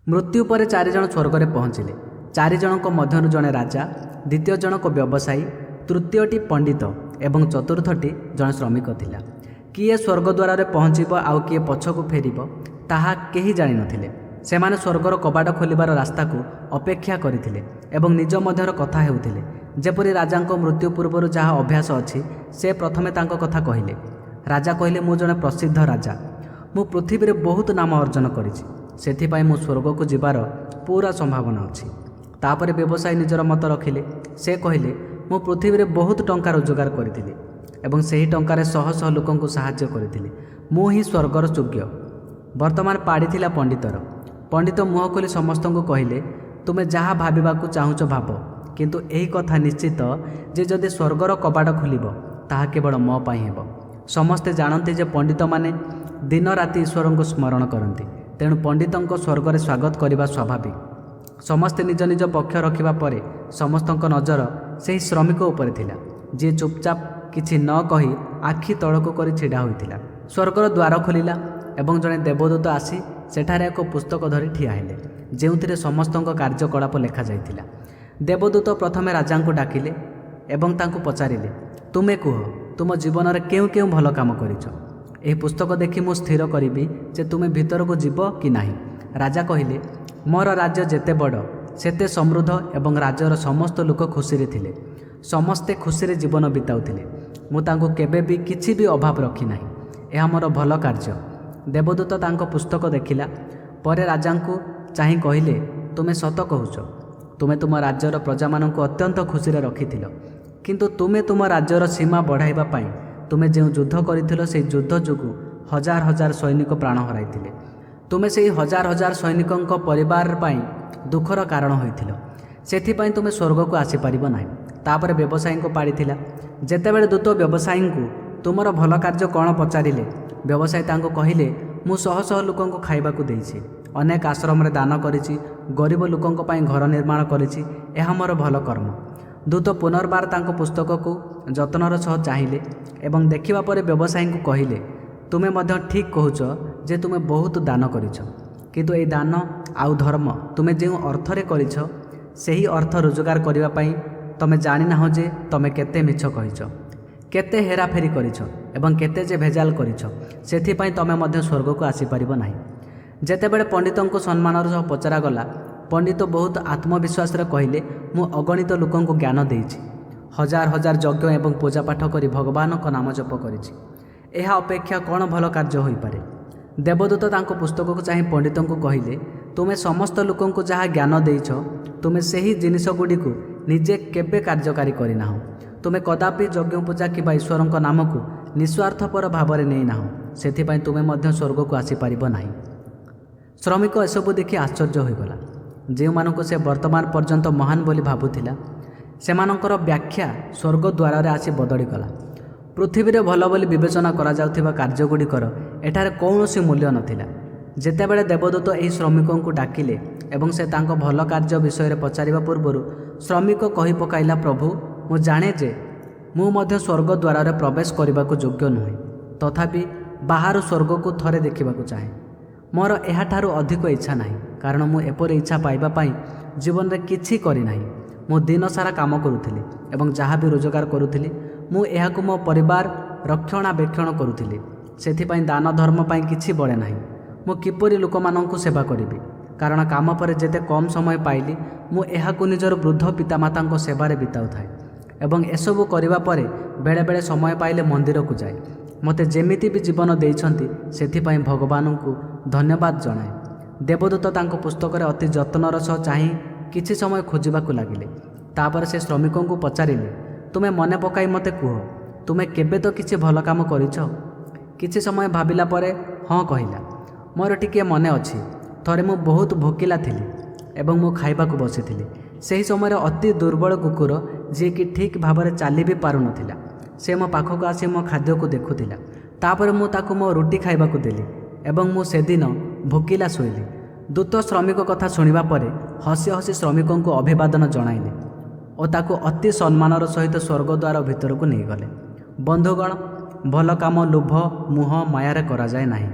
मृत्यु पर 4 जण स्वर्ग पहुँचिले। 4 जनक मध्यरु जणे राजा, द्वितीय जनक व्यवसायी, तृतीयटी पंडित एवं चतुर्थटी जଣେ श्रमिक थिला। किए स्वर्गद्वार पहुँचब आउ किए पछकु फेरिब ताहा केही जानि नथिले। सेमाने स्वर्गर कबाट खोलिबार रास्ता को अपेक्षा करिथिले एवं निज मध्यर कथा हेउथिले। जेपरि राजांको मृत्यु पूर्वरु जहाँ अभ्यास अछि से प्रथमे तांको कथा कहिले। राजा कहिले, मु जणे प्रसिद्ध राजा, मु पृथ्वी रे बहुत नाम अर्जन करिछि, सेथिपाई मु स्वर्ग को जिबार पूरा संभावना अछि। तापरे व्यवसायी निजर मत रखिले। से कहिले, मु पृथ्वी रे बहुत टंका रोजगार करिथिली एवं सेही टंकारे शह शह लोकंकु सहाय्य करिथिली। मु ही स्वर्गर योग्य। वर्तमान पाड़ीथिला पंडितर। पंडित मुह खोली समस्तंकु कहिले, तुमे जहाँ भाबिबाकु चाहुछ भाब, किंतु एही कथा निश्चित जे जदि स्वर्गर कबाट खोलिब ताहा केवल मो पाई हेब। समस्ते जानती जे पंडित माने दिन राति ईश्वर स्मरण करती, तेणु पंडितों स्वर्ग स्वागत करने स्वाभाविक। समस्ते निज निज पक्ष रखा पर समस्तों नजर से श्रमिक उपर थिला, जी चुपचाप किछि न कही आखि तलक कर छिड़ा होइथिला। स्वर्गर द्वार खोलिला एवं जड़े देवदूत आसी सेठारे एक पुस्तक धरी ठिया हेले, जेउथिरे समस्तों कार्यकलाप लेखा जाइथिला। देवदूत प्रथमे राजांकु डाकिले एवं तांकु पचारिले, तुमे कुह तुम जीवन में केउ केउ भल काम करिछ। एही पुस्तक देखि मु स्थिर करिबी जे तुमे भीतर को जीव कि नाही। राजा कहिले, मोर राज्य जेते बड़ सेते समृद्ध एवं राज्यर समस्त लोक खुशी रे थिले, समस्ते खुशी रे जीवन बिताउथिले। मु तांको केबे भी किछि भी अभाव रखी नाही। एहा मोर भल कार्य। देवदूत तांको पुस्तक देखिला परे राजांकु चाहि कहिले, तुमे सत कहूछ, तुमे तुम राज्यर प्रजा मानंकु अत्यंत खुशी रे रखिथिलो, किंतु तुमे तुम राज्यर सीमा बढ़ाइबा पाई तुमे जो युद्ध करिथिलो से युद्ध जोगु हजार हजार सैनिक प्राण हराइथिले। तुमे से हजार हजार सैनिकों परिवार पाई दुखर कारण होइथिलो, सेथिपाई तुमे स्वर्ग को आसी परिबो नाही। तापर व्यवसायी को पाड़ीथिला। जेतेबेले दूत व्यवसायी को तुमर भल कार्य कौन पचारिले, व्यवसायी तांको कहिले, मु शह शह लोकों को खाइबा को देइछि, अनेक आश्रम रे दान करिछि, गरीब लोकों को पाई घर निर्माण करिछि, एहा मोर भल कर्म। दूत पुनर्बार तांको पुस्तक को जतनर सह चाहिए एवं देखिबा परे व्यवसायी को कहिले, तुमे मध्य ठीक कहूछ जे तुमे बहुत दान करिछ, किंतु ए दान आउ धर्म तुमे जे अर्थरे करिछ सेही अर्थ रोजगार करिबा पई तमे जानि नाहो जे तमे केते मिछ कहिछ, केते हेराफेरी करिछ एवं केते जे भेजाल करिछ, सेथिपाई तमे मध्य स्वर्ग को आसी परिबो नाही। जेतेबेले पंडितों को सम्मानर सह पचरा गला, पंडित बहुत आत्मविश्वास रे कहिले, मु अगणित लोकों को ज्ञान देइछि, हजार हजार यज्ञ एवं पूजा पाठ करी भगवान को नाम जप करिछि, एहा अपेक्षा कौन भल कार्य होई पारे। देवदूत तांको पुस्तक को चाहि पंडितों को कहिले, तुमे समस्त लोकों को जहाँ ज्ञान देइछ तुमे सेही जिनिस गुडी को निजे केबे कार्यकारी करिनाहो। तुमे कदापि यज्ञ पूजा किबा ईश्वर को नाम को निस्वार्थपर भाव में नहीं नाहो, सेथिपाई तुमे मध्य स्वर्ग को आसी परिबो नाही। श्रमिक एसबू देखि आश्चर्य होइगला। जो मानक से वर्तमान पर्यंत महान बोली भाबुथिला सेमानंकर व्याख्या स्वर्ग द्वार आसी बदलीगला। पृथ्वी रे भल बोली विवेचना करा जाउथिबा कार्यगुड़िकर एठारे कौनसी मूल्य नथिला। जेतेबेले देवदूत एही श्रमिकों को डाकिले एवं से तांको भल कार्य विषय पचारिबा पूर्वरु श्रमिक कहि पकाइला, प्रभु मु जाने जे मु मध्य स्वर्ग द्वार रे प्रवेश करबाकू योग्य नुहे, तथापि बाहर स्वर्ग को थरे देखिबाकू चाहे। मोर एहाठारु अधिक इच्छा नाही, कारण मु एपरि इच्छा पाइबा पाई जीवन रे किछि करि नाही। मु दिन सारा काम करुथिली एवं जहाँ भी रोजगार करुथिली मु एहाकु मो परिवार रक्षणाबेक्षण करुथिली, सेथिपाई दान धर्म पाई किछि बळे नाही। मु किपरि लोकमानंकु सेवा करिबि, कारण काम पर जेते कम समय पाइली मु एहाकु निजर वृद्ध पितामातांको सेवारे बिताउथाए एवं एसबू करिबा परे बेले बेले समय पाइले मंदिर को जाए। मते जेमिति भी जीवन देइछंती सेथिपाई भगवानंकु धन्यवाद जणाए। देवदूत तांको पुस्तक रे अति जतनर सह चाहि किछि समय खोजिबाकू लागिले। तापर से श्रमिकों को पचारिले, तुमे मने पकाई मते कुह, तुमे केबे तो किछि भल काम करिछ। किछि समय भाबिला परे हाँ कहिला, मोर टिके मने अछि, थरे मु बहुत भोकिला थिली एवं मु खाइबाकू बसिथिली। सेही समय अति दुर्बल कुकुर जी कि ठीक भाव में चली भी पारु नथिला, से मो पाखक आसी मो खाद्य को देखुथिला। तापर मु ताकू मो रोटी खाइबाकू देली एवं मु सेदिन भोकिला शोइली। दूत श्रमिक कथा शुणिबा परे हसी हसी श्रमिकों को अभिवादन जणाइले और ताकू अति सम्मानर सहित स्वर्गद्वार भीतर को नहीं गले। बंधुगण, भल काम लोभ मुह मायारे करा जाए नाही।